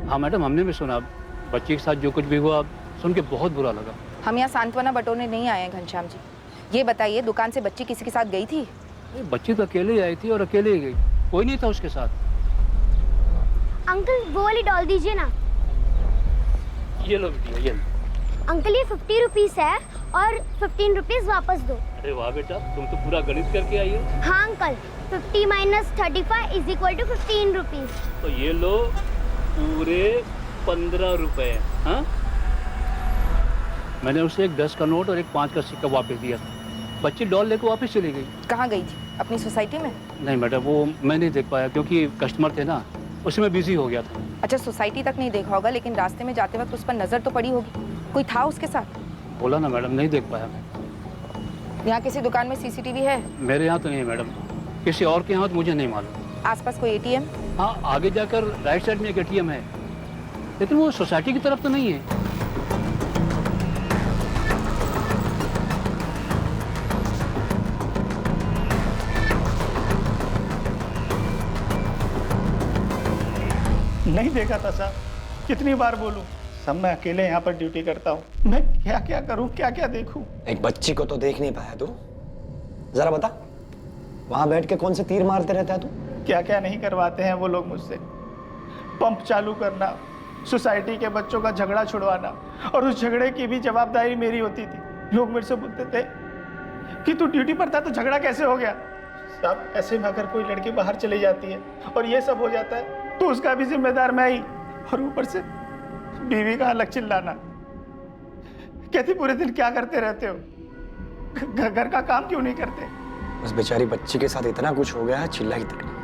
हाँ मैडम, हमने भी सुना। बच्ची के साथ जो कुछ भी हुआ सुन के बहुत बुरा लगा। हम यहाँ सांत्वना बटोरने नहीं आए हैं घनश्याम जी। ये बताइए, दुकान से बच्ची किसी के साथ गई थी? बच्ची तो अकेले ही आई थी और अकेले ही गई, कोई नहीं था उसके साथ। अंकल वो वाली डॉल दीजिए ना। ये लो बेटिया, ये लो। अंकल ये 50 रुपीस है और 15 रुपीस वापस दो। अरे वाह बेटा, तुम तो पूरा गणित करके आई हो। हाँ uncle, 50 minus 35 is equal to 15 rupees. तो ये लो पूरे 15 रुपए। हाँ, मैंने उसे एक 10 का नोट और एक 5 का सिक्का वापस दिया था। बच्ची डॉल लेकर वापस चली गई। कहाँ गई थी? अपनी सोसाइटी में? नहीं मैडम, वो मैं नहीं देख पाया क्योंकि कस्टमर थे ना, उसमें बिजी हो गया था। अच्छा, सोसाइटी तक नहीं देखा होगा, लेकिन रास्ते में जाते वक्त उस पर नजर तो पड़ी होगी। कोई था उसके साथ? बोला ना मैडम, नहीं देख पाया मैं। यहाँ किसी दुकान में सीसीटीवी है? मेरे यहाँ तो नहीं है मैडम, किसी और के यहाँ तो मुझे नहीं मालूम। आसपास कोई एटीएम? हाँ, आगे जाकर राइट साइड में एक एटीएम है, लेकिन वो सोसाइटी की तरफ तो नहीं है। नहीं देखा था साहब, कितनी बार बोलूं। सब मैं अकेले यहाँ पर ड्यूटी करता हूँ, मैं क्या क्या करूँ, क्या क्या देखूँ। एक बच्ची को तो देख नहीं पाया तू। जरा बता, वहां बैठ के कौन से तीर मारते रहता है तू? क्या क्या नहीं करवाते हैं वो लोग मुझसे। पंप चालू करना, सोसाइटी के बच्चों का झगड़ा छुड़वाना, और उस झगड़े की भी जवाबदारी मेरी होती थी। लोग मेरे से बोलते थे कि तू ड्यूटी पर था तो झगड़ा कैसे हो गया। साहब, ऐसे में अगर कोई लड़की बाहर चली जाती है और ये सब हो जाता है तो उसका भी जिम्मेदार मैं ही। और ऊपर से बीवी का अलग चिल्लाना। कहती पूरे दिन क्या करते रहते हो, घर का काम क्यों नहीं करते। उस बेचारी बच्ची के साथ इतना कुछ हो गया है, चिल्लाई तक नहीं।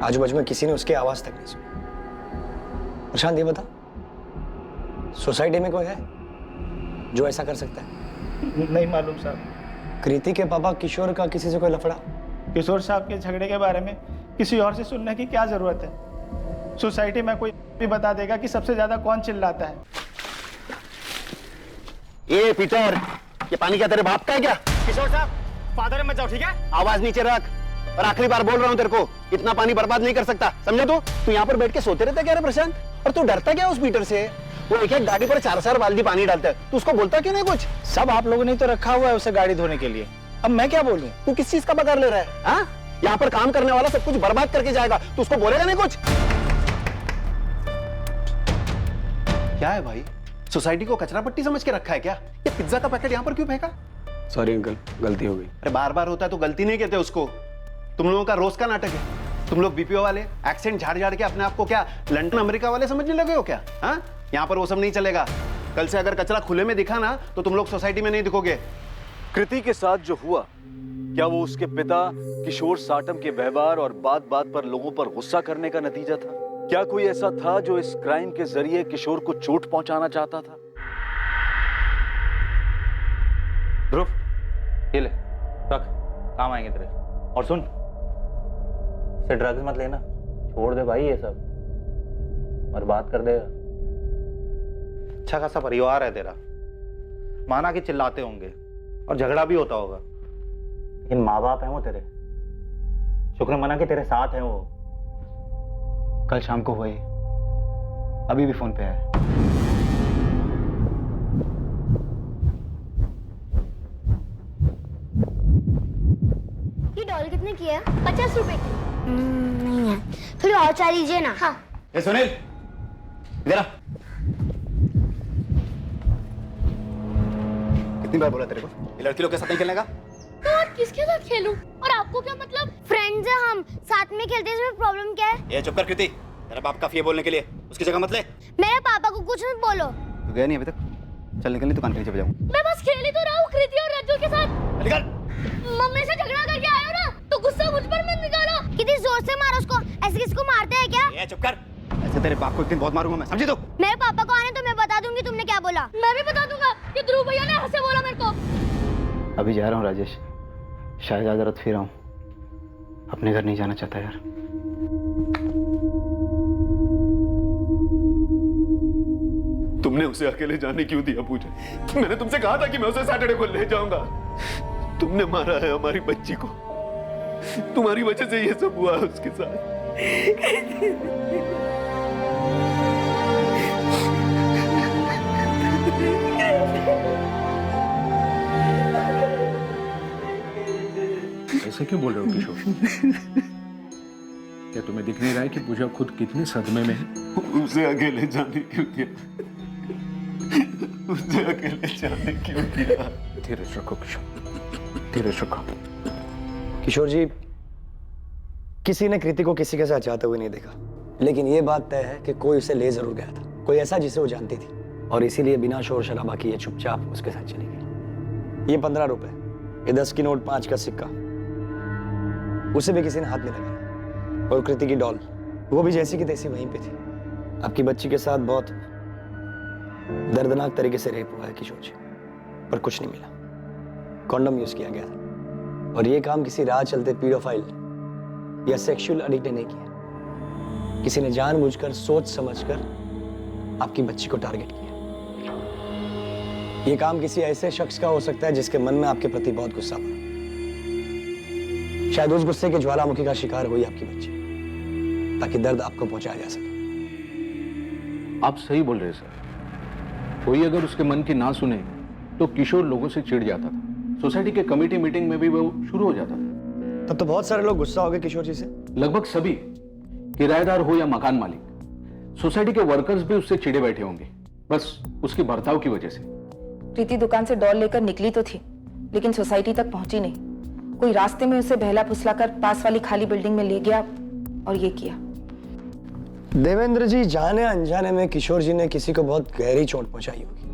आजू बाजू में किसी ने उसकी आवाज तक नहीं सुनी। प्रशांत ये बता, सोसाइटी में कोई है जो ऐसा कर सकता है? नहीं मालूम साहब। कृति के पापा किशोर का किसी से कोई लफड़ा? किशोर साहब के झगड़े के बारे में किसी और से सुनने की क्या जरूरत है। सोसाइटी में कोई भी बता देगा कि सबसे ज्यादा कौन चिल्लाता है। ये पीटर, ये पानी क्या तेरे बाप का है क्या? किशोर साहब, फादर मत जाओ, ठीक है? आवाज नीचे रख, और आखिरी बार बोल रहा हूँ तेरे को, इतना पानी बर्बाद नहीं कर सकता, समझा? तू यहाँ पर बैठ के सोते रहता क्या रे प्रशांत? और तू डरता क्या उस पीटर से? वो एक एक गाड़ी पर 4-4 बाल्टी पानी डालता है, तू उसको बोलता क्यों नहीं कुछ? सब आप लोगों ने तो रखा हुआ है उसे गाड़ी धोने के लिए, अब मैं क्या बोलूं? तू किस चीज का पगार ले रहा है? हाँ, यहाँ पर काम करने वाला सब कुछ बर्बाद करके जाएगा, तू उसको बोलेगा नहीं कुछ? क्या है भाई, सोसाइटी को कचरा पट्टी समझ के रखा है क्या? ये पिज्जा का पैकेट यहाँ पर क्यों फेंका? सॉरी अंकल, गलती हो गई। अरे बार बार होता है तो गलती नहीं कहते उसको। तुम लोगों का रोज का नाटक है। तुम लोग बीपीओ वाले एक्सेंट झाड़ झाड़ के अपने आप को क्या लंदन अमेरिका वाले समझने लगे हो क्या? हाँ, यहाँ पर वो सब नहीं चलेगा। कल से अगर कचरा खुले में दिखा ना तो तुम लोग सोसाइटी में नहीं दिखोगे। कृति के साथ जो हुआ, क्या वो उसके पिता किशोर साटम के व्यवहार और बात बात पर लोगों पर गुस्सा करने का नतीजा था? क्या कोई ऐसा था जो इस क्राइम के जरिए किशोर को चोट पहुंचाना चाहता था? ध्रुव, ये ले, रख, काम आएंगे तेरे। और सुन, इसे ड्रग्स मत लेना, छोड़ दे भाई ये सब, बर्बाद कर देगा। अच्छा खासा परिवार है तेरा, माना कि चिल्लाते होंगे और झगड़ा भी होता होगा, लेकिन माँ बाप है वो तेरे, शुक्र मना कि तेरे साथ है वो। कल शाम को हुए, अभी भी फोन पे है। ये डॉल कितने की है? 50 रुपए की। नहीं है, थोड़ी और चाय लीजिए ना। हाँ। ए सुनील, इधर आ। कितनी बार बोला तेरे को ये लड़की लोग के साथ नहीं खेलने का? तो और किसके साथ खेलूं? और आपको क्या मतलब? फ्रेंड्स हैं हम, साथ में खेलते हैं, इसमें प्रॉब्लम क्या है? ये चुप कर कृति, तेरा बाप काफी है बोलने के लिए, उसकी जगह मत ले। मेरे पापा को कुछ मत बोलो। तू गया नहीं अभी तक? चल निकल, नहीं दुकान के नीचे जाऊँ। मैं बस खेल ही तो रहा हूँ कृति और रज्जू के साथ। निकल। मम्मी से झगड़ा करके आए हो ना, तो गुस्सा मुझ पर मत निकालो। कितनी जोर से मारो उसको, ऐसे किसी को मारते हैं क्या? ये चुप कर, ऐसे तेरे बाप को एक दिन बहुत मारूंगा मैं, समझी तू? मेरे पापा को आने तो मैं बता दूंगी तुमने क्या बोला। मैं भी बता दूंगा कि ध्रुव भैया ने ऐसे बोला मेरे को। अभी जा रहा हूँ राजेश, शायद आज रात फिर आऊं, अपने घर नहीं जाना चाहता यार। तुमने उसे अकेले जाने क्यों दिया पूजा? मैंने तुमसे कहा था कि मैं उसे सैटरडे को ले जाऊंगा। तुमने मारा है हमारी बच्ची को, तुम्हारी वजह से ये सब हुआ है उसके साथ। ऐसे क्यों बोल रहे हो किशोर? क्या तुम्हें दिख नहीं रहा है कि पूजा खुद कितने सदमे में है? उसे अकेले जाने क्यों किया? उसे अकेले जाने क्यों किया? धीरज रखो किशोर, धीरज रखो। किशोर जी, किसी ने कृति को किसी के साथ जाते हुए नहीं देखा, लेकिन ये बात तय है कि कोई उसे ले जरूर गया था, कोई ऐसा जिसे वो जानती थी, और इसीलिए बिना शोर शराबा किए चुपचाप उसके साथ चली गई। ये 15 रुपए, ये 10 की नोट, 5 का सिक्का, उसे भी किसी ने हाथ नहीं लगाया। और कृति की डॉल, वो भी जैसी की तैसी वहीं पे थी। आपकी बच्ची के साथ बहुत दर्दनाक तरीके से रेप हुआ है किशोर जी, पर कुछ नहीं मिला। कॉन्डम यूज किया गया था, और ये काम किसी राह चलते पीडोफाइल या सेक्सुअल एडिक्ट ने नहीं किया। किसी ने जानबूझकर, सोच समझकर आपकी बच्ची को टारगेट किया। ये काम किसी ऐसे शख्स का हो सकता है जिसके मन में आपके प्रति बहुत गुस्सा था। शायद उस गुस्से के ज्वालामुखी का शिकार हुई आपकी बच्ची, ताकि दर्द आपको पहुंचाया जा सके। आप सही बोल रहे सर। कोई अगर उसके मन की ना सुने तो किशोर लोगों से चिढ़ जाता था। सोसाइटी के कमेटी मीटिंग में भी वो शुरू हो जाता था। तब तो बहुत सारे लोग गुस्सा हो गए किशोर जी से। लगभग सभी, किराएदार हो या मकान मालिक, सोसाइटी के वर्कर्स भी उससे चिढ़े बैठे होंगे, बस उसकी बर्ताव की वजह से। प्रीति दुकान से डॉल लेकर निकली तो थी, लेकिन सोसाइटी तक पहुंची नहीं। कोई रास्ते में उसे बहला फुसलाकर पास वाली खाली बिल्डिंग में ले गया और ये किया। देवेंद्र जी, जाने अनजाने में किशोर जी ने किसी को बहुत गहरी चोट पहुंचाई होगी।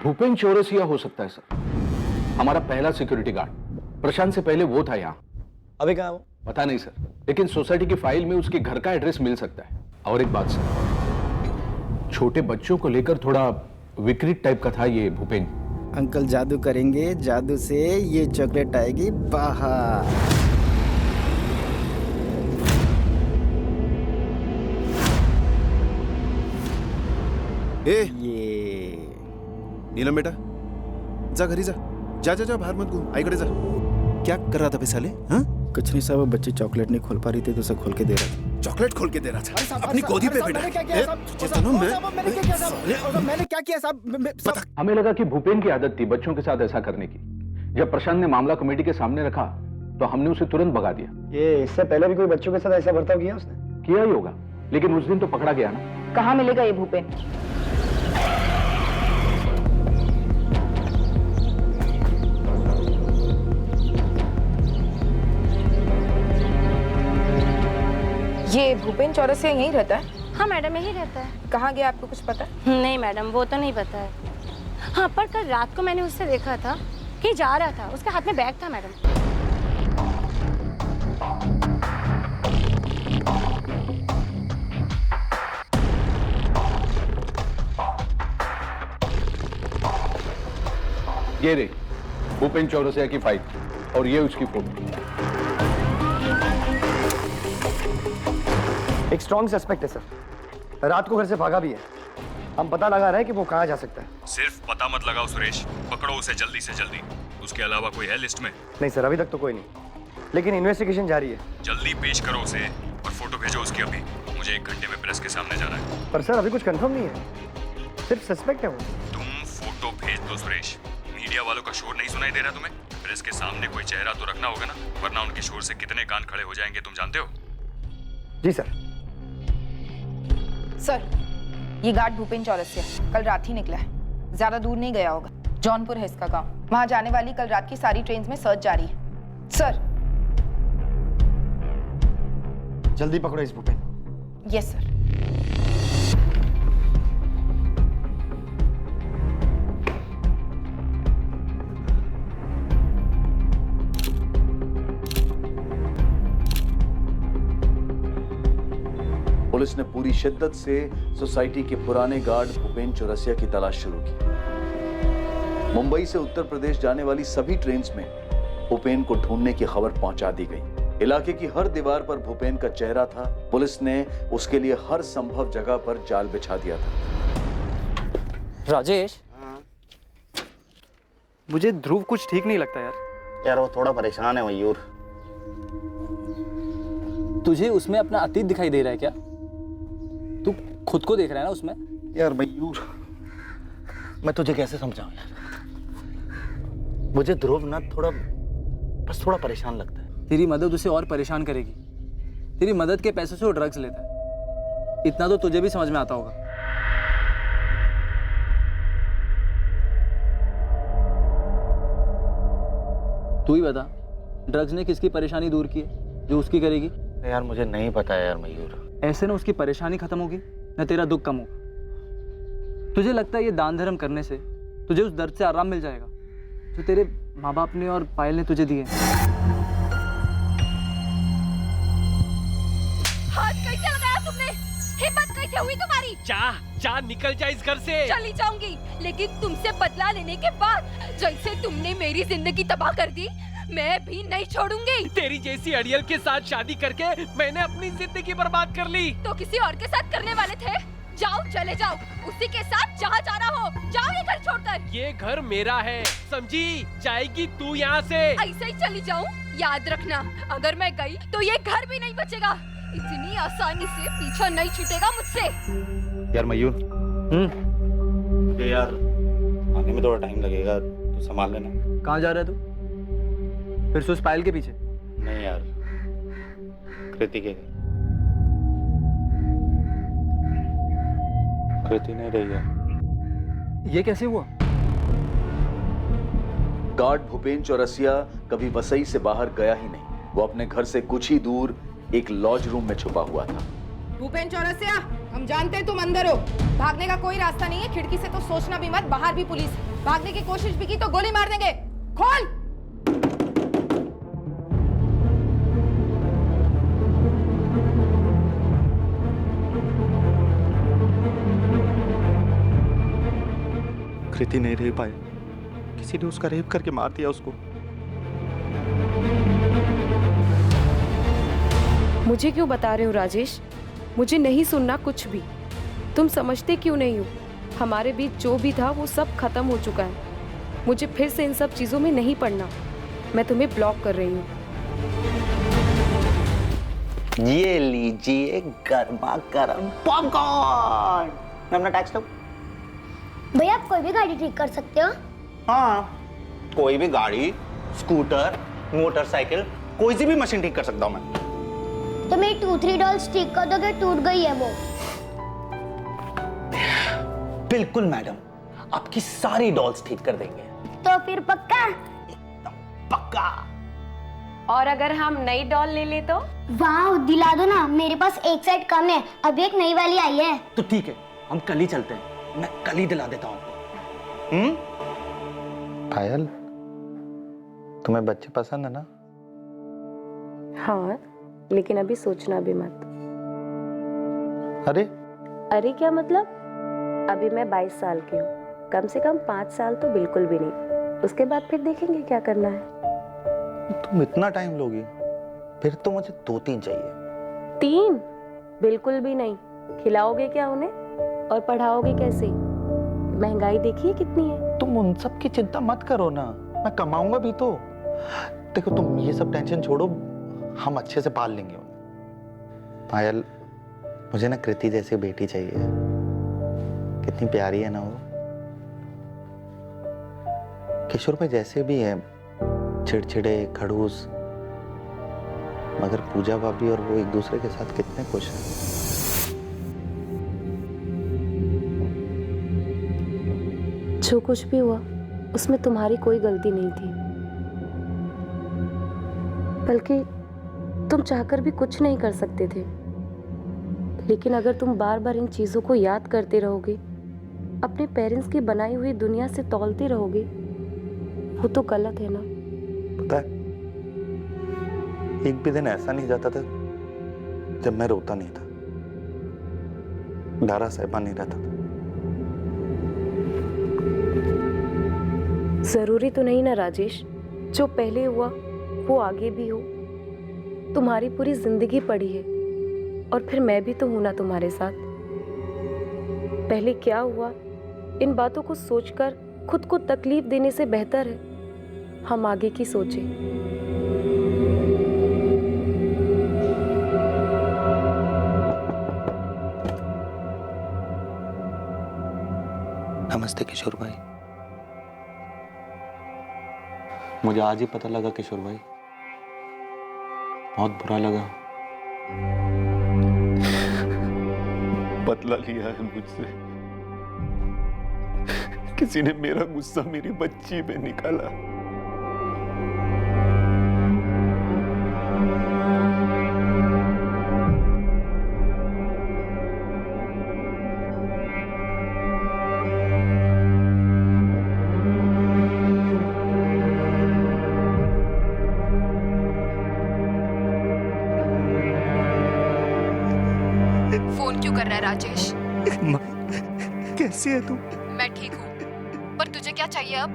भूपेन चौरसिया हो सकता है सर, हमारा पहला सिक्योरिटी गार्ड। प्रशांत से पहले वो था यहाँ। अभी कहाँ वो? पता नहीं सर, लेकिन सोसाइटी की फाइल में उसके घर का एड्रेस मिल सकता है। और एक बात सर, छोटे बच्चों को लेकर थोड़ा विकृत टाइप का था ये भूपेन। अंकल जादू करेंगे, जादू से ये चॉकलेट आएगी बाहर। ए ये नीलम बेटा, जा घरी जा, जा जा जा, बाहर मत घूम, आईकडे जा। क्या कर रहा था बे साले? हाँ, कुछ नहीं साहब, बच्ची चॉकलेट नहीं खोल पा रही थी तो उसे खोल के दे रहा था। चॉकलेट खोल के दे रहा था अपनी गोदी पे बेटा। मैंने क्या किया साहब? हमें लगा कि भूपेन की आदत थी बच्चों के साथ ऐसा करने की। जब प्रशांत ने मामला कमेटी के सामने रखा तो हमने उसे तुरंत भगा दिया। ये इससे पहले भी कोई बच्चों के साथ ऐसा बर्ताव किया उसने? किया ही होगा, लेकिन उस दिन तो पकड़ा गया ना। कहाँ मिलेगा ये भूपेन? ये भूपेन चौरसिया यहीं रहता है? हाँ मैडम, यही रहता है। कहाँ गया, आपको कुछ पता? नहीं मैडम, वो तो नहीं पता है। हाँ, पर कल रात को मैंने उससे देखा था कि जा रहा था, उसके हाथ में बैग था मैडम। ये रे भूपेन चौरसिया की फाइल, और ये उसकी फोटो। एक स्ट्रॉन्ग सस्पेक्ट है सर, रात को घर से भागा भी है। हम पता लगा रहे हैं कि वो कहाँ जा सकता है। सिर्फ पता मत लगाओ सुरेश, पकड़ो उसे जल्दी से जल्दी। उसके अलावा कोई है लिस्ट में? नहीं सर, अभी तक तो कोई नहीं, लेकिन इन्वेस्टिगेशन जारी है। जल्दी पेश करो उसे और फोटो भेजो उसकी अभी। मुझे 1 घंटे में प्रेस के सामने जाना है। पर सर अभी कुछ कंफर्म नहीं है, सिर्फ सस्पेक्ट है वो। तुम फोटो भेज दो सुरेश। मीडिया वालों का शोर नहीं सुनाई दे रहा तुम्हें? प्रेस के सामने कोई चेहरा तो रखना होगा ना, वरना उनके शोर से कितने कान खड़े हो जाएंगे तुम जानते हो। जी सर। सर, ये गार्ड भूपेन चौरसिया कल रात ही निकला है, ज्यादा दूर नहीं गया होगा। जौनपुर है इसका गांव। वहां जाने वाली कल रात की सारी ट्रेन्स में सर्च जारी है। सर, जल्दी पकड़ो इस भूपेन। Yes sir. पुलिस ने पूरी शिद्दत से सोसाइटी के पुराने गार्ड भूपेन चौरसिया की तलाश शुरू की। मुंबई से उत्तर प्रदेश जाने वाली सभी ट्रेन्स में भूपेन को ढूंढने की खबर पहुंचा दी गई। इलाके की हर दीवार पर भूपेन का चेहरा था। पुलिस ने उसके लिए हर संभव जगह पर जाल बिछा दिया था। राजेश, मुझे ध्रुव कुछ ठीक नहीं लगता यार। यार वो थोड़ा परेशान है मयूर। तुझे उसमें अपना अतीत दिखाई दे रहा है क्या? तू खुद को देख रहा है ना उसमें? यार मयूर, मैं तुझे कैसे समझाऊं यार? मुझे ध्रुव ना बस थोड़ा परेशान लगता है। तेरी मदद उसे और परेशान करेगी। तेरी मदद के पैसे से वो ड्रग्स लेता है, इतना तो तुझे भी समझ में आता होगा। तू ही बता, ड्रग्स ने किसकी परेशानी दूर की है जो उसकी करेगी? यार मुझे नहीं पता यार मयूर। ऐसे ना उसकी परेशानी खत्म होगी ना तेरा दुख कम होगा। तुझे लगता है ये दान धर्म करने से तुझे उस दर्द से आराम मिल जाएगा जो तेरे माँ बाप ने और पायल ने तुझे दिए? हाथ कैसे लगाया तुमने? हिम्मत कैसे हुई तुम्हारी? जा निकल जा इस घर से। चली जाऊंगी, लेकिन तुमसे बदला लेने के बाद जैसे तुमने मेरी जिंदगी तबाह कर दी, मैं भी नहीं छोड़ूंगी। तेरी जैसी अड़ियल के साथ शादी करके मैंने अपनी जिंदगी बर्बाद कर ली। तो किसी और के साथ करने वाले थे? जाओ, चले जाओ, उसी के साथ जहाँ जाना हो। जाओ ये घर छोड़कर। ये घर मेरा है, समझी? जाएगी तू यहाँ से। ऐसे ही चली जाऊँ? याद रखना, अगर मैं गई तो ये घर भी नहीं बचेगा। इतनी आसानी से पीछा नहीं छूटेगा मुझसे। यार मयूर, ये यार आने में थोड़ा टाइम लगेगा, तू संभाल लेना। कहाँ जा रहा है तू? फिर से उस पायल के पीछे? नहीं यार, कृति के। कृति नहीं रही है। ये कैसे हुआ? गार्ड भूपेन चौरसिया कभी वसई से बाहर गया ही नहीं। वो अपने घर से कुछ ही दूर एक लॉज रूम में छुपा हुआ था। भूपेन चौरसिया, हम जानते हैं तुम अंदर हो। भागने का कोई रास्ता नहीं है। खिड़की से तो सोचना भी मत, बाहर भी पुलिस है। भागने की कोशिश भी की तो गोली मार देंगे। खोल। कृति नहीं रह पाई, किसी ने उसका रेप करके मार दिया उसको। मुझे क्यों बता रहे हो राजेश? मुझे नहीं सुनना कुछ भी। तुम समझते क्यों नहीं हो? हमारे बीच जो भी था वो सब खत्म हो चुका है। मुझे फिर से इन सब चीजों में नहीं पड़ना। मैं तुम्हें ब्लॉक कर रही हूँ। ये लीजिए गर्मा गर्म पॉपकॉर्न। मैं अपना टैक्स दो। भैया आप कोई भी गाड़ी ठीक कर सकते हो? हाँ, कोई भी गाड़ी, स्कूटर, मोटरसाइकिल, कोई सी भी मशीन ठीक कर सकता हूँ मैं। तो मेरी 2-3 डॉल्स ठीक कर दोगे? टूट गई है वो। बिल्कुल मैडम, आपकी सारी डॉल्स ठीक कर देंगे। तो फिर पक्का? पक्का। और अगर हम नई डॉल ले ले तो? वाह, दिला दो ना, मेरे पास एक सेट कम है। अभी एक नई वाली आई है। तो ठीक है, हम कल ही चलते हैं। मैं कल ही दिला देता हूँ आपको। पायल, तुम्हें बच्चे पसंद है ना? हाँ, लेकिन अभी सोचना भी मत। अरे क्या मतलब? अभी मैं 22 साल की हूँ। कम से कम 5 साल तो बिल्कुल भी नहीं। उसके बाद फिर देखेंगे क्या करना है। तुम इतना टाइम लोगी? फिर तो मुझे 2-3 चाहिए। 3? बिल्कुल भी नहीं। खिलाओगे क्या उन्हें और पढ़ाओगे कैसे? महंगाई देखिए कितनी है। तुम उन सब की चिंता मत करो ना, मैं कमाऊंगा भी तो। देखो तुम ये सब टेंशन छोड़ो, हम अच्छे से पाल लेंगे उन्हें। पायल, मुझे ना कृति जैसी बेटी चाहिए। कितनी प्यारी है ना वो। किशोर भाई जैसे भी है, चिड़चिड़े, खड़ूस, मगर पूजा भाभी और वो एक दूसरे के साथ कितने खुश हैं। जो कुछ भी हुआ उसमें तुम्हारी कोई गलती नहीं थी, बल्कि तुम चाहकर भी कुछ नहीं कर सकते थे। लेकिन अगर तुम बार बार इन चीजों को याद करते रहोगे, अपने पेरेंट्स की बनाई हुई दुनिया से तौलते रहोगे, वो तो गलत है ना। पता है, एक भी दिन ऐसा नहीं जाता था जब मैं रोता नहीं था, डरा सहमा नहीं रहता था। जरूरी तो नहीं ना राजेश, जो पहले हुआ वो आगे भी हो। तुम्हारी पूरी जिंदगी पड़ी है और फिर मैं भी तो हूं ना तुम्हारे साथ। पहले क्या हुआ, इन बातों को सोचकर खुद को तकलीफ देने से बेहतर है हम आगे की सोचें। नमस्ते किशोर भाई। मुझे आज ही पता लगा किशोर भाई, बहुत बुरा लगा। बदला लिया है मुझसे। किसी ने मेरा गुस्सा मेरी बच्ची पे निकाला। फोन क्यों कर रहा है राजेश? कैसी है तू? मैं ठीक हूँ, पर तुझे क्या चाहिए अब?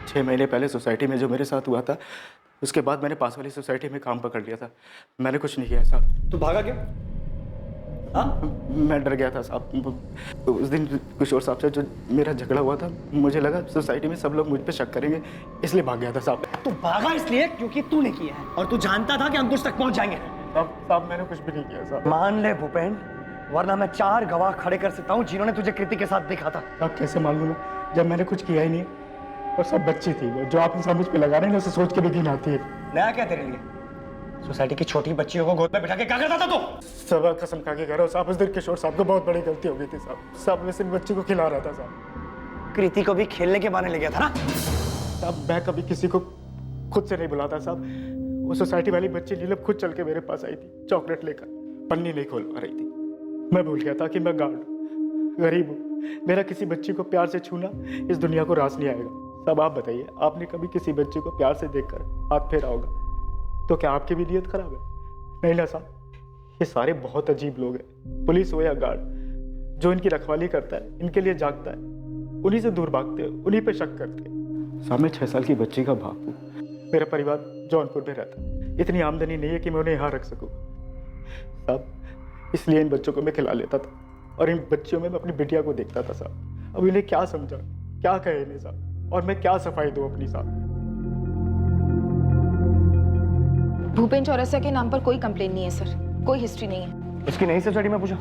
छह महीने पहले सोसाइटी में जो मेरे साथ हुआ था, उसके बाद मैंने पास वाली सोसाइटी में काम पकड़ लिया था। मैंने कुछ नहीं किया साहब। तू भागा क्यों? हाँ, मैं डर गया था साहब। उस दिन किशोर साहब से जो मेरा झगड़ा हुआ था, मुझे लगा सोसाइटी में सब लोग मुझ पे शक करेंगे, इसलिए भाग गया था साहब। तू भागा इसलिए क्योंकि तूने किया है और तू जानता था कि हम तुझ तक पहुंच जाएंगे। साहब मैंने कुछ भी नहीं किया साहब। मान ले भूपेन, वरना मैं 4 गवाह खड़े कर सकता हूँ जिन्होंने तुझे कृति के साथ देखा था। आप कैसे मान लूं मैं, जब मैंने कुछ किया ही नहीं और सब बच्ची थी। वो जो आप इंसान मुझ पे लगा रहे हैं, उसे सोच के भी घिन आती है। नया क्या तेरे लिए? सोसाइटी की छोटी बच्चियों को गोद में बिठा के क्या करता था तू? सब कसम खा के कह रहा हूँ साहब, उस दिन किशोर साहब को बहुत बड़ी गलती हो गई थी साहब। सब में सिर्फ बच्ची को खिला रहा था साहब। कृति को भी खेलने के बहाने ले गया था ना? साहब मैं कभी किसी को खुद से नहीं बुलाता साहब। वो सोसाइटी वाली बच्ची नीलम खुद चल के मेरे पास आई थी, चॉकलेट लेकर। पन्नी नहीं खोल पा रही थी। मैं भूल गया था कि मैं गार्ड हूँ, गरीब हूँ। मेरा किसी बच्ची को प्यार से छूना इस दुनिया को रास नहीं आएगा। साहब आप बताइए, आपने कभी किसी बच्ची को प्यार से देखकर हाथ फेरा होगा तो क्या आपकी भी नीयत खराब है? नहीं ना साहब, ये सारे बहुत अजीब लोग हैं। पुलिस हो या गार्ड, जो इनकी रखवाली करता है, इनके लिए जागता है, उन्हीं से दूर भागते हैं, उन्हीं पे शक करते हैं। साहब मैं 6 साल की बच्ची का बाप हूँ। मेरा परिवार जौनपुर में रहता है। इतनी आमदनी नहीं है कि मैं उन्हें यहाँ रख सकूँ साहब। इसलिए इन बच्चों को मैं खिला लेता था और इन बच्चियों में मैं अपनी बिटिया को देखता था साहब। अब इन्हें क्या समझा, क्या कहे इन्हें साहब, और मैं क्या सफाई दूँ अपनी साहब। भूपेन चौरसिया के नाम पर कोई कंप्लेन नहीं है सर, कोई हिस्ट्री नहीं है। उसकी नई सोसाइटी में पूछा?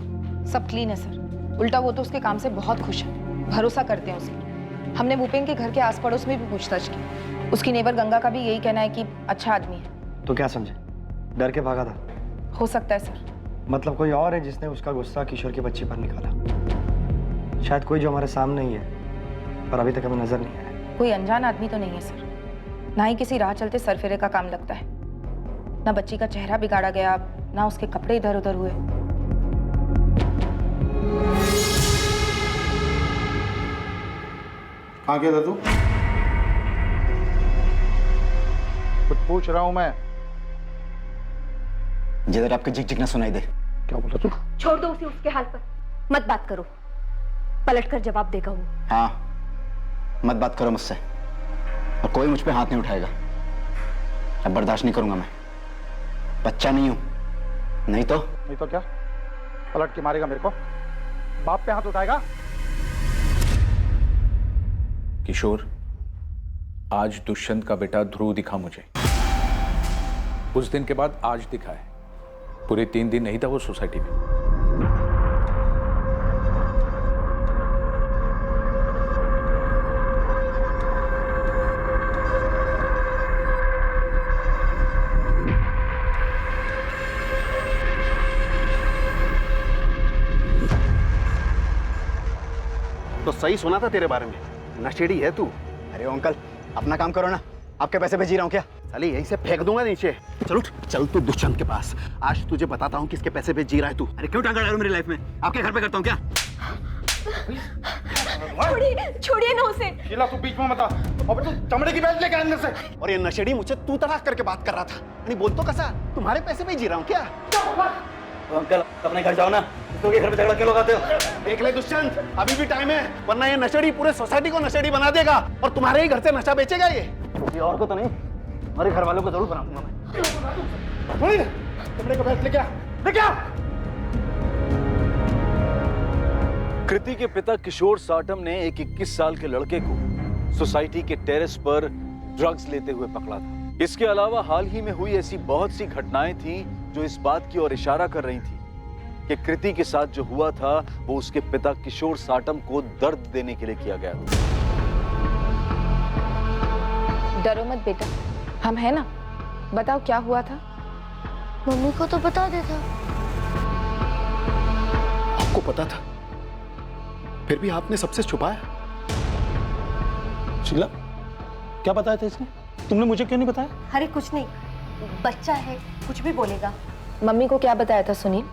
सब क्लीन है सर। उल्टा वो तो उसके काम से बहुत खुश है, भरोसा करते हैं उसके। हमने भूपेन के घर के आस पड़ोस में भी पूछताछ की। उसकी नेबर गंगा का भी यही कहना है कि अच्छा आदमी है। तो क्या समझे, डर के भागा था? हो सकता है सर। मतलब कोई और है जिसने उसका गुस्सा किशोर की बच्ची पर निकाला? शायद कोई जो हमारे सामने ही है पर अभी तक हमें नजर नहीं आया। कोई अनजान आदमी तो नहीं है सर, ना ही किसी राह चलते सरफेरे का काम लगता है। ना बच्ची का चेहरा बिगाड़ा गया, ना उसके कपड़े इधर उधर हुए। कहाँ गया था तू? कुछ पूछ रहा हूं मैं। जिधर आपके झिक झिक ना सुनाई दे। क्या बोला तू? छोड़ दो उसे उसके हाल पर, मत बात करो, पलटकर जवाब देगा वो। हाँ, मत बात करो मुझसे और कोई मुझ पे हाथ नहीं उठाएगा। अब बर्दाश्त नहीं करूंगा मैं। बच्चा नहीं हूं। नहीं तो क्या? पलट के मारेगा मेरे को? बाप पे हाथ उठाएगा? किशोर, आज दुष्यंत का बेटा ध्रुव दिखा मुझे। उस दिन के बाद आज दिखा है। पूरे 3 दिन नहीं था वो सोसाइटी में। तो सही सुना था तेरे बारे में, नशेड़ी है तू। अरे अंकल, अपना काम करो ना। आपके पैसे पे जी रहा हूँ क्या? साली यहीं से फेंक दूंगा नीचे। चल उठ, चल तू दुष्यंत के पास। आज तुझे बताता हूँ किसके पैसे पे जी रहा है तू। अरे क्यों टांग रहा है मेरी लाइफ में? आपके घर पे करता हूँ क्या? छोड़िए ना उसे। शीला तू बीच में मत आ। अब तू चमड़े की बेल्ट लेके अंदर से। और ये नशेड़ी मुझे तू तलाश करके बात कर रहा था। नहीं बोल तो कैसा, तुम्हारे पैसे पे जी रहा हूँ क्या? अंकल अपने घर जाओ ना, तो के घर पे झगड़ा क्यों लगाते हो? देख ले दुष्यंत, अभी भी टाइम है, वरना ये नशेड़ी पूरे सोसाइटी को नशेड़ी बना देगा और तुम्हारे ही घर से नशा बेचेगा ये। किसी और को तो नहीं, हमारे घर वालों को जरूर बनाऊंगा मैं। चमड़े का बेल्ट लेके आ, लेके आ। कृति के पिता किशोर साटम ने एक 21 साल के लड़के को सोसाइटी के टेरेस पर ड्रग्स लेते हुए पकड़ा था। इसके अलावा हाल ही में हुई ऐसी बहुत सी घटनाएं थीं जो इस बात की ओर इशारा कर रही थी कि कृति के साथ जो हुआ था वो उसके पिता किशोर साटम को दर्द देने के लिए किया गया था। डरो मत बेटा, हम है ना। बताओ क्या हुआ था। मम्मी को तो बता देता। आपको पता था, फिर भी आपने सबसे छुपाया। शीला, क्या बताया था इसने? तुमने मुझे क्यों नहीं बताया? अरे कुछ नहीं, बच्चा है, कुछ भी बोलेगा। मम्मी को क्या बताया था सुनील?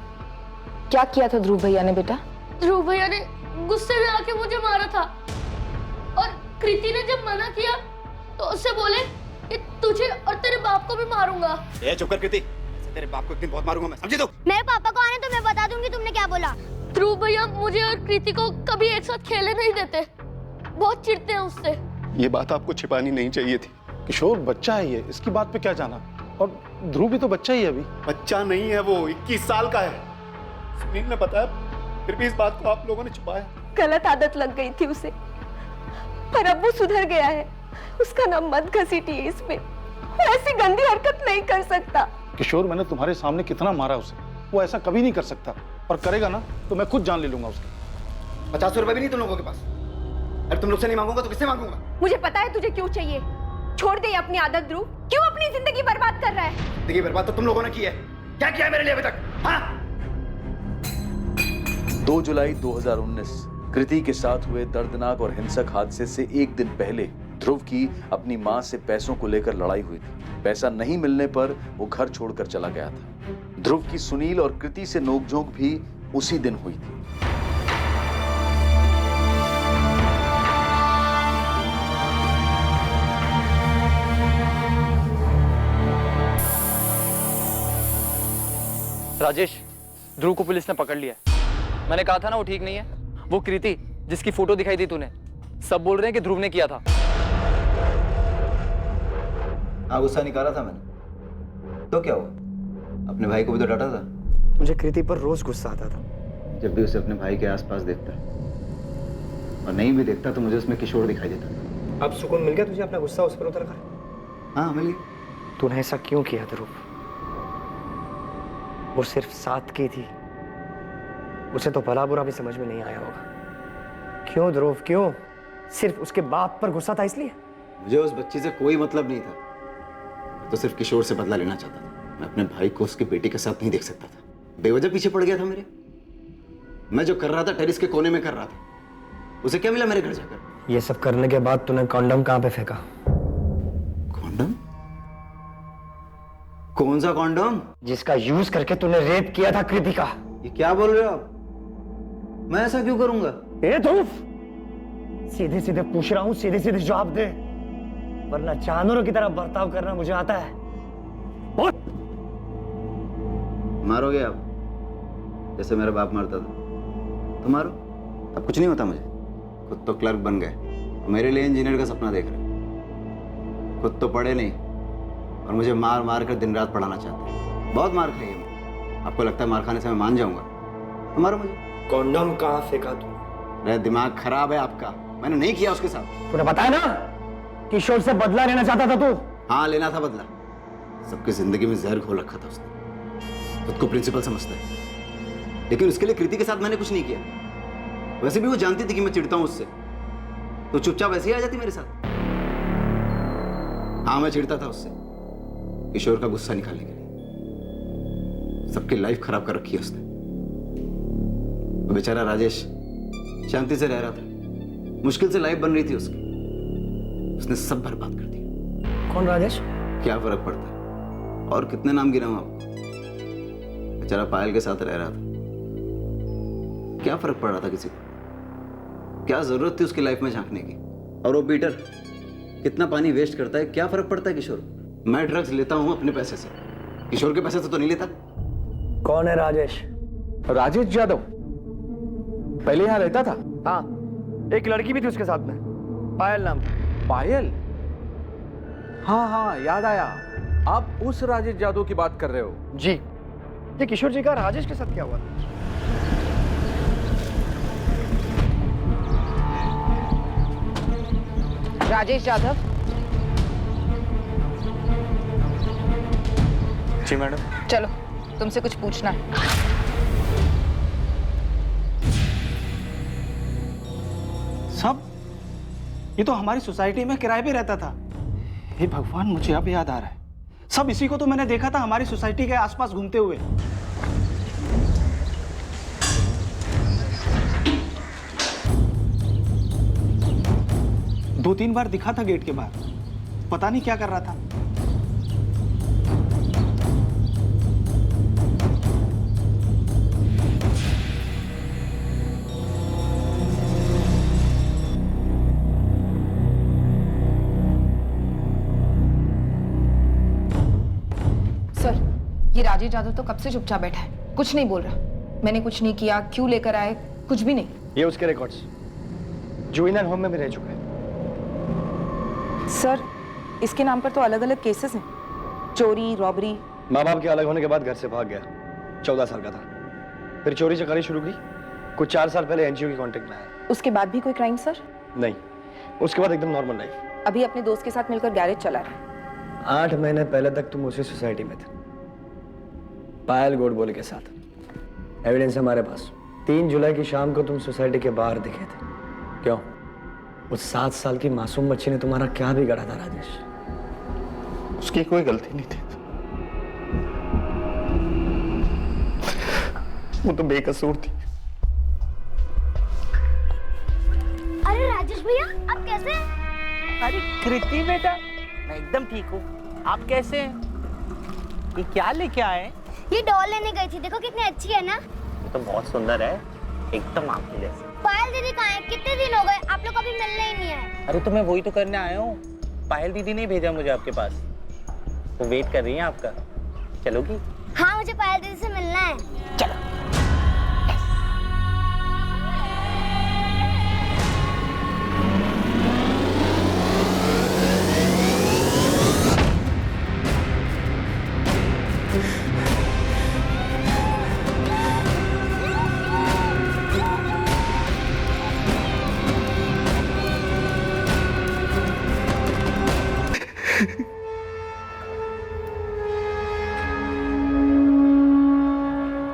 क्या किया था ध्रुव भैया ने बेटा? ध्रुव भैया ने गुस्से में आके मुझे मारा था और कृति ने जब मना किया तो उससे बोले कि तुझे और तेरे बाप को भी मारूंगा। ए चुप कर कृति, तेरे बाप को एक दिन बहुत मारूंगा मैं, समझी तू? मेरे पापा को आने तो मैं बता दूंगी तुमने क्या बोला। ध्रुव भैया मुझे और कृति को कभी एक साथ खेलने नहीं देते, बहुत चिढ़ते हैं उससे। ये बात आपको छिपानी नहीं चाहिए थी। किशोर बच्चा है ये, इसकी बात पे क्या जाना? और ध्रुव भी तो बच्चा ही है अभी। बच्चा नहीं है वो, 21 साल का है। सुनील ने बताया, फिर भी इस बात को आप लोगों ने छुपाया। गलत आदत लग गई थी उसे, पर अब वो सुधर गया है। उसका नाम मत घसीटिए इसमें, वो ऐसी गंदी हरकत नहीं कर सकता। किशोर, मैंने तुम्हारे सामने कितना मारा उसे, वो ऐसा कभी नहीं कर सकता। और करेगा ना तो मैं खुद जान ले लूंगा उसकी। 50 रुपए भी नहीं तुम लोगों के पास। अरे तुम लोग से नहीं मांगूंगा तो किससे मांगूंगा? मुझे पता है तुझे क्यों चाहिए। छोड़ दे अपनी आदत ध्रुव, क्यों अपनी जिंदगी बर्बाद कर रहा है? जिंदगी बर्बाद तो तुम लोगों ने की है। क्या किया है मेरे लिए अभी तक? हाँ? 2 जुलाई 2019 कृति के साथ हुए दर्दनाक और हिंसक हादसे से एक दिन पहले ध्रुव की अपनी मां से पैसों को लेकर लड़ाई हुई थी। पैसा नहीं मिलने पर वो घर छोड़कर चला गया था। ध्रुव की सुनील और कृति से नोकझोंक भी उसी दिन हुई थी। राजेश, ध्रुव को पुलिस ने पकड़ लिया है। मैंने कहा था ना वो ठीक नहीं है। वो कृति जिसकी फोटो दिखाई थी तूने, सब बोल रहे हैं कि ध्रुव ने किया था। हाँ, गुस्सा निकाला था मैंने। तो क्या हुआ? अपने भाई को भी तो डांटा था। मुझे कृति पर रोज गुस्सा आता था। जब भी उसे अपने भाई के आसपास देखता और नहीं भी देखता तो मुझे उसमें किशोर दिखाई देता। अब सुकून मिल गया तुझे अपना गुस्सा उस पर उतर कर? हाँ, मिल गया। तूने ऐसा क्यों किया ध्रुव? वो सिर्फ साथ की थी, उसे तो भला बुरा भी समझ में नहीं आया होगा। क्यों ध्रुव, क्यों? सिर्फ उसके बाप पर गुस्सा था इसलिए? मुझे उस बच्ची से कोई मतलब नहीं था, मैं तो सिर्फ किशोर से बदला लेना चाहता था। मैं अपने भाई को उसकी बेटी के साथ नहीं देख सकता था। बेवजह पीछे पड़ गया था मेरे। मैं जो कर रहा था टेरिस के कोने में कर रहा था। उसे क्या मिला मेरे घर जाकर? ये सब करने के बाद तूने कॉन्डम कहाँ पे फेंका? कॉन्डम? कौन सा कॉन्डम? जिसका यूज करके तूने रेप किया था कृति का। ये क्या बोल रहे हो आप? मैं ऐसा क्यों करूंगा? ए ध्रुव, सीधे सीधे पूछ रहा हूं, सीधे सीधे जवाब दे, वरना जानवरों की तरह बर्ताव करना मुझे आता है। बोल। मारोगे आप जैसे मेरा बाप मारता था तो मारो। अब कुछ नहीं होता मुझे। खुद तो क्लर्क बन गए और मेरे लिए इंजीनियर का सपना देख रहे। खुद तो पढ़े नहीं और मुझे मार मार कर दिन रात पढ़ाना चाहते हैं। बहुत मार खाई है मैंने। आपको लगता है मार खाने से मैं मान जाऊंगा? तो मारो मुझे। कॉन्डम कहाँ फेंका तू? मेरा दिमाग खराब है आपका। मैंने नहीं किया उसके साथ। तूने बताया ना किशोर से बदला लेना चाहता था तू? हाँ, लेना था बदला। सबकी जिंदगी में जहर घोल रखा था उसने। खुद को प्रिंसिपल समझता है, लेकिन उसके लिए कृति के साथ मैंने कुछ नहीं किया। वैसे भी वो जानती थी कि मैं चिढ़ता हूं उससे, तो चुपचाप वैसे ही आ जाती मेरे साथ। हाँ, मैं चिढ़ता था उससे किशोर का गुस्सा निकालने के लिए। सबकी लाइफ खराब कर रखी है उसने। वो बेचारा राजेश शांति से रह रहा था, मुश्किल से लाइफ बन रही थी उसकी। उसने सब बर्बाद कर दिया। कौन राजेश? क्या फर्क पड़ता है? और कितने नाम गिनाऊं आपको? बेचारा पायल के साथ रह रहा था। क्या फर्क पड़ रहा था किसी को? क्या जरूरत थी उसकी लाइफ में झांकने की? और वो पीटर कितना पानी वेस्ट करता है, क्या फर्क पड़ता है किशोर? मैं ड्रग्स लेता हूं अपने पैसे से, किशोर के पैसे से तो नहीं लेता। कौन है राजेश? राजेश यादव पहले यहाँ रहता था। हाँ, एक लड़की भी थी उसके साथ में, पायल नाम। पायल? हाँ हाँ, याद आया। आप उस राजेश यादव की बात कर रहे हो? जी। ये किशोर जी का राजेश के साथ क्या हुआ? राजेश यादव, जी मैडम। चलो, तुमसे कुछ पूछना है। सब ये तो हमारी सोसाइटी में किराए पे रहता था। हे भगवान, मुझे अब याद आ रहा है। सब इसी को तो मैंने देखा था हमारी सोसाइटी के आसपास घूमते हुए। दो तीन बार दिखा था गेट के बाहर, पता नहीं क्या कर रहा था। सर, ये राजेश यादव तो कब से चुपचाप बैठा है, कुछ नहीं बोल रहा। मैंने कुछ नहीं किया, क्यों लेकर आए, कुछ भी नहीं। ये उसके रिकॉर्ड्स जुवेनाइल होम में भी रह चुका है। सर, इसके नाम पर तो अलग अलग केसेस हैं, चोरी, रॉबरी। माँ बाप के अलग होने के बाद घर से भाग गया, 14 साल का था। फिर चोरी चकारी शुरू की, कुछ 4 साल पहले एनजीओ के कांटेक्ट में आया। उसके बाद भी कोई क्राइम सर? नहीं, उसके बाद एकदम नॉर्मल लाइफ। अभी अपने दोस्त के साथ मिलकर गैरेज चला रहा है। 8 महीने पहले तक तुम उसी सोसाइटी में थे, पायल गोडबोले के साथ। एविडेंस है हमारे पास। 3 जुलाई की शाम को तुम सोसाइटी के बाहर दिखे थे। क्यों? उस 7 साल की मासूम बच्ची ने तुम्हारा क्या बिगाड़ा था राजेश? उसकी कोई गलती नहीं थी, वो तो बेकसूर थी। अरे राजेश भैया, आप कैसे हैं? अरे कृति बेटा, मैं एकदम ठीक हूँ। आप कैसे हैं? ये क्या लेके आए? ये डॉल लेने गई थी, देखो कितनी अच्छी है ना। ये तो बहुत सुंदर है, एकदम आपके जैसे। पायल दीदी कहाँ है? कितने दिन हो गए, आप लोग अभी मिलने ही नहीं आए। अरे तो मैं वही तो करने आया हूँ। पायल दीदी ने भेजा मुझे आपके पास, वो वेट कर रही है आपका। चलोगी? हाँ, मुझे पायल दीदी से मिलना है। चलो।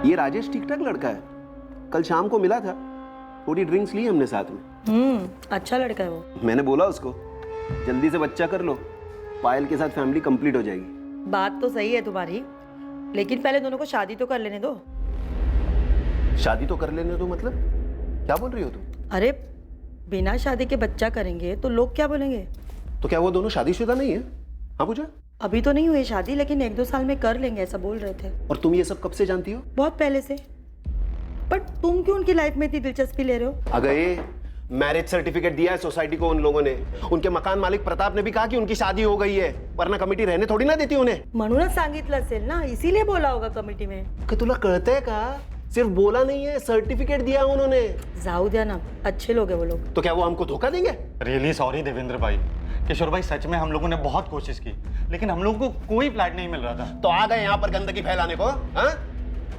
ये राजेश ठीक ठाक लड़का है, कल शाम को मिला था, थोड़ी ड्रिंक्स ली हमने साथ में। अच्छा लड़का है वो। मैंने बोला उसको जल्दी से बच्चा कर लो, पायल के साथ फैमिली कंप्लीट हो जाएगी। बात तो सही है तुम्हारी, लेकिन पहले दोनों को शादी तो कर लेने दो। शादी तो कर लेने दो मतलब? क्या बोल रही हो तुम? अरे बिना शादी के बच्चा करेंगे तो लोग क्या बोलेंगे? तो क्या वो दोनों शादीशुदा नहीं है? हाँ पूजा। अभी तो नहीं हुई शादी, लेकिन 1-2 साल में कर लेंगे, ऐसा बोल रहे थे। और तुम ये सब कब से जानती हो? बहुत पहले से। पर तुम क्यों उनकी लाइफ में इतनी दिलचस्पी ले रहे हो? अगर ये मैरिज सर्टिफिकेट दिया है सोसाइटी को उन लोगों ने, उनके मकान मालिक प्रताप ने भी कहा कि उनकी शादी हो गई है, वरना कमिटी रहने थोड़ी ना देती उन्हें। म्हणूनच सांगितलं असेल ना, इसीलिए बोला होगा कमिटी में। कि तुला कळतंय का? सिर्फ बोला नहीं है, सर्टिफिकेट दिया उन्होंने। जाऊ द्या ना, अच्छे लोग हैं वो लोग। तो क्या वो हमको धोखा देंगे? रियली सॉरी देवेंद्र भाई। किशोर भाई, सच में हम लोगों ने बहुत कोशिश की, लेकिन हम लोगों को कोई फ्लैट नहीं मिल रहा था। तो आ गए यहाँ पर गंदगी फैलाने को? हाँ?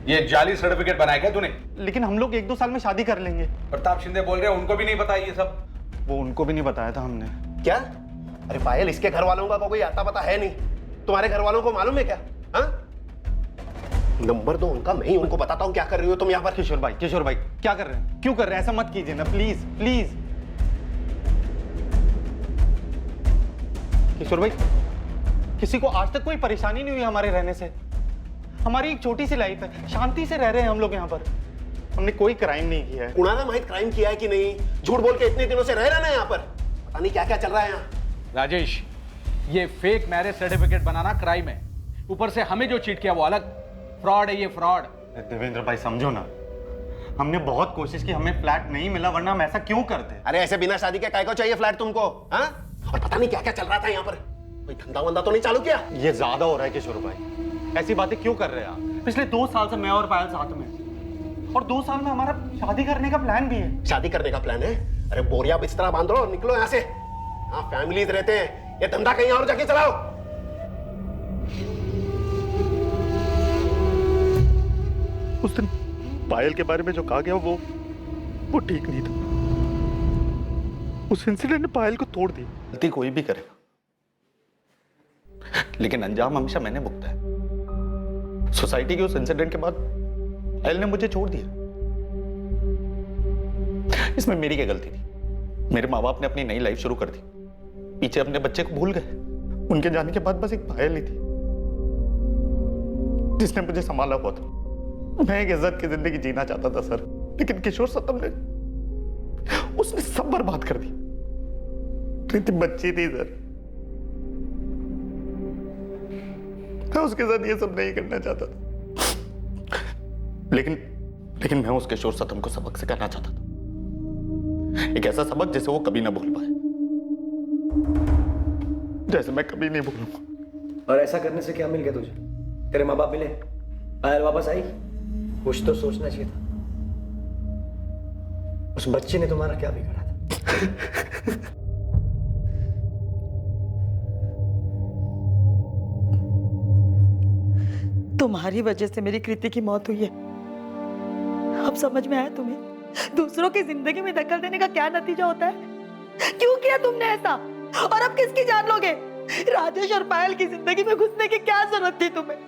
ये जाली सर्टिफिकेट बनाया क्या तूने? लेकिन हम लोग 1-2 साल में शादी कर लेंगे। प्रताप शिंदे बोल रहे हैं उनको भी नहीं पता ये सब। वो उनको भी नहीं बताया था हमने। क्या? अरे पायल, इसके घर वालों का कोई आता पता है नहीं, तुम्हारे घर वालों को मालूम है क्या? हाँ? नंबर दो उनका, मैं ही उनको बताता हूँ क्या कर रही हो तुम यहाँ पर। किशोर भाई क्या कर रहे हैं? क्यों कर रहे हैं? ऐसा मत कीजिए ना, प्लीज प्लीज। किशोर भाई, किसी को आज तक कोई परेशानी नहीं हुई हमारे रहने से। हमारी एक छोटी सी लाइफ है, शांति से रह रहे हैं हम लोग यहाँ पर। हमने कोई क्राइम नहीं किया है। कुणाला माहित क्राइम किया है कि नहीं? झूठ बोल के इतने दिनों से रह रहे हैं यहाँ पर, पता नहीं क्या क्या चल रहा है यहाँ। राजेश, ये फेक मैरिज सर्टिफिकेट बनाना क्राइम है, ऊपर से हमें जो चीट किया वो अलग। फ्रॉड है ये, फ्रॉड। देवेंद्र भाई समझो ना, हमने बहुत कोशिश की, हमें फ्लैट नहीं मिला, वरना हम ऐसा क्यों करते? अरे ऐसे बिना शादी के काय को चाहिए फ्लैट तुमको? हाँ? और पता नहीं क्या क्या चल रहा था यहाँ पर, कोई धंधा वंदा तो नहीं चालू किया? ये ज्यादा हो रहा है किशोर भाई, ऐसी बातें क्यों कर रहे हैं आप? पिछले 2 साल से मैं और पायल साथ में, और 2 साल में हमारा शादी करने का प्लान भी है। शादी करने का प्लान है? अरे बोरिया बिस्तरा बांधो और निकलो यहाँ से। हाँ, फैमिलीज रहते हैं, ये धंधा कहीं और जाके चलाओ। उस दिन पायल के बारे में जो कहा गया वो ठीक नहीं था। उस इंसिडेंट ने पायल को तोड़ दी। गलती कोई भी करेगा, लेकिन अंजाम हमेशा मैंने भुगता है। सोसाइटी के उस इंसिडेंट के बाद पायल ने मुझे छोड़ दिया। इसमें मेरी क्या गलती थी? मेरे माँ बाप ने अपनी नई लाइफ शुरू कर दी, पीछे अपने बच्चे को भूल गए। उनके जाने के बाद बस एक पायल ही थी जिसने मुझे संभाला हुआ था। मैं एक इज्जत की जिंदगी जीना चाहता था सर, लेकिन किशोर सतम ने उसने सब बर्बाद कर दी। प्रीति बच्ची थी सर, मैं उसके साथ ये सब नहीं करना चाहता था, लेकिन मैं उस किशोर सतम को सबक सिखाना चाहता था, एक ऐसा सबक जिसे वो कभी ना भूल पाए, जैसे मैं कभी नहीं भूलूंगा। और ऐसा करने से क्या मिल गया तुझे? तेरे माँ बाप मिले, पायल वापस आई, कुछ तो सोचना चाहिए था। उस बच्चे ने तुम्हारा क्या बिगाड़ा था? तुम्हारी वजह से मेरी कृति की मौत हुई है। अब समझ में आया तुम्हें दूसरों की जिंदगी में दखल देने का क्या नतीजा होता है? क्यों किया तुमने ऐसा? और अब किसकी जान लोगे? राजेश और पायल की जिंदगी में घुसने की क्या जरूरत थी तुम्हें?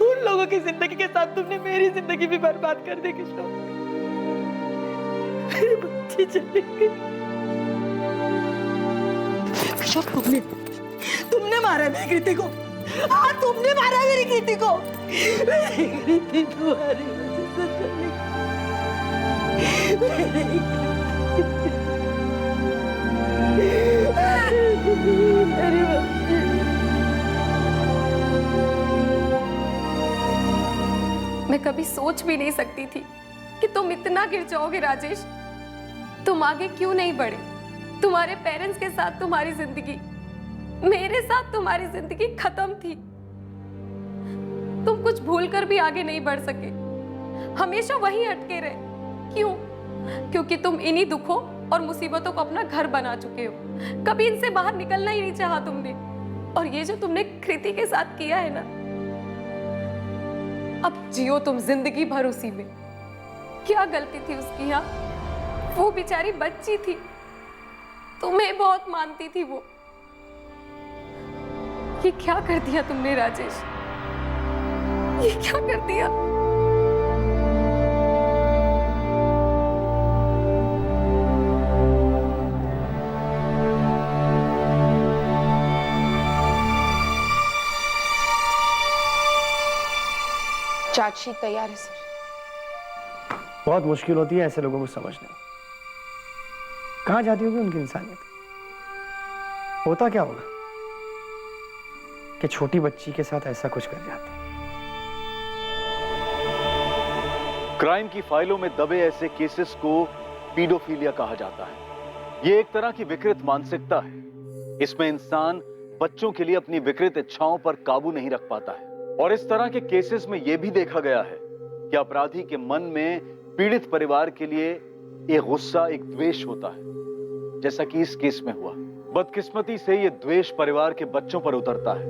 उन लोगों की जिंदगी के साथ तुमने मेरी जिंदगी भी बर्बाद कर दी किशोर। मेरी बच्ची चली गई। किशोर तुमने मारा मेरी कृति को। हाँ, तुमने मारा मेरी कृति को। मेरी कृति तुम्हारी वजह से चली गई। मेरी बच्ची। मैं कभी सोच भी नहीं सकती थी कि तुम इतना गिर जाओगे राजेश। तुम आगे क्यों नहीं बढ़े? तुम्हारे पेरेंट्स के साथ तुम्हारी जिंदगी, मेरे साथ तुम्हारी जिंदगी खत्म थी। तुम कुछ भूल कर भी आगे नहीं बढ़ सके, हमेशा वहीं अटके रहे। क्यों? क्योंकि तुम इन्हीं दुखों और मुसीबतों को अपना घर बना चुके हो। कभी इनसे बाहर निकलना ही नहीं चाहा तुमने। और ये जो तुमने कृति के साथ किया है ना, अब जियो तुम जिंदगी भर उसी में। क्या गलती थी उसकी? यहाँ वो बेचारी बच्ची थी, तुम्हें बहुत मानती थी वो। ये क्या कर दिया तुमने राजेश? ये क्या कर दिया? चार्जशीट तैयार है सर। बहुत मुश्किल होती है ऐसे लोगों को समझने। कहाँ जाती होगी उनकी इंसानियत? होता क्या होगा कि छोटी बच्ची के साथ ऐसा कुछ कर जाते हैं? क्राइम की फाइलों में दबे ऐसे केसेस को पीडोफिलिया कहा जाता है। ये एक तरह की विकृत मानसिकता है। इसमें इंसान बच्चों के लिए अपनी विकृत इच्छाओं पर काबू नहीं रख पाता है। और इस तरह के केसेस में यह भी देखा गया है कि अपराधी के मन में पीड़ित परिवार के लिए एक गुस्सा, एक द्वेष होता है, जैसा कि इस केस में हुआ। बदकिस्मती से यह द्वेष परिवार के बच्चों पर उतरता है,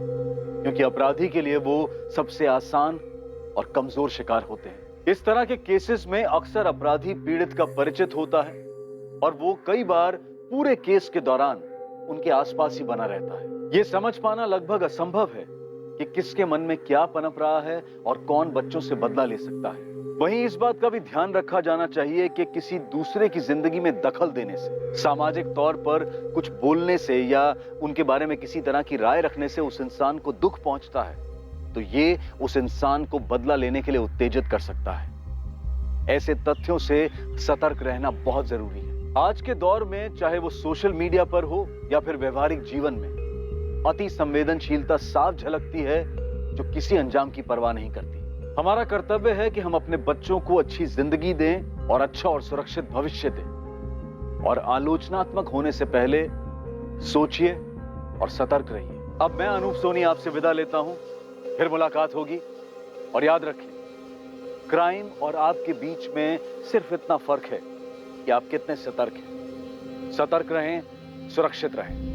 क्योंकि अपराधी के लिए वो सबसे आसान और कमजोर शिकार होते हैं। इस तरह के केसेस में अक्सर अपराधी पीड़ित का परिचित होता है और वो कई बार पूरे केस के दौरान उनके आसपास ही बना रहता है। ये समझ पाना लगभग असंभव है कि किसके मन में क्या पनप रहा है और कौन बच्चों से बदला ले सकता है। वहीं इस बात का भी ध्यान रखा जाना चाहिए कि किसी दूसरे की जिंदगी में दखल देने से, सामाजिक तौर पर कुछ बोलने से या उनके बारे में किसी तरह की राय रखने से उस इंसान को दुख पहुंचता है, तो ये उस इंसान को बदला लेने के लिए उत्तेजित कर सकता है। ऐसे तथ्यों से सतर्क रहना बहुत जरूरी है। आज के दौर में चाहे वो सोशल मीडिया पर हो या फिर व्यवहारिक जीवन में, अति संवेदनशीलता साफ झलकती है जो किसी अंजाम की परवाह नहीं करती। हमारा कर्तव्य है कि हम अपने बच्चों को अच्छी जिंदगी दें और अच्छा और सुरक्षित भविष्य दें। और आलोचनात्मक होने से पहले सोचिए और सतर्क रहिए। अब मैं अनूप सोनी आपसे विदा लेता हूं, फिर मुलाकात होगी। और याद रखिए, क्राइम और आपके बीच में सिर्फ इतना फर्क है कि आप कितने सतर्क हैं। सतर्क रहें, सुरक्षित रहें।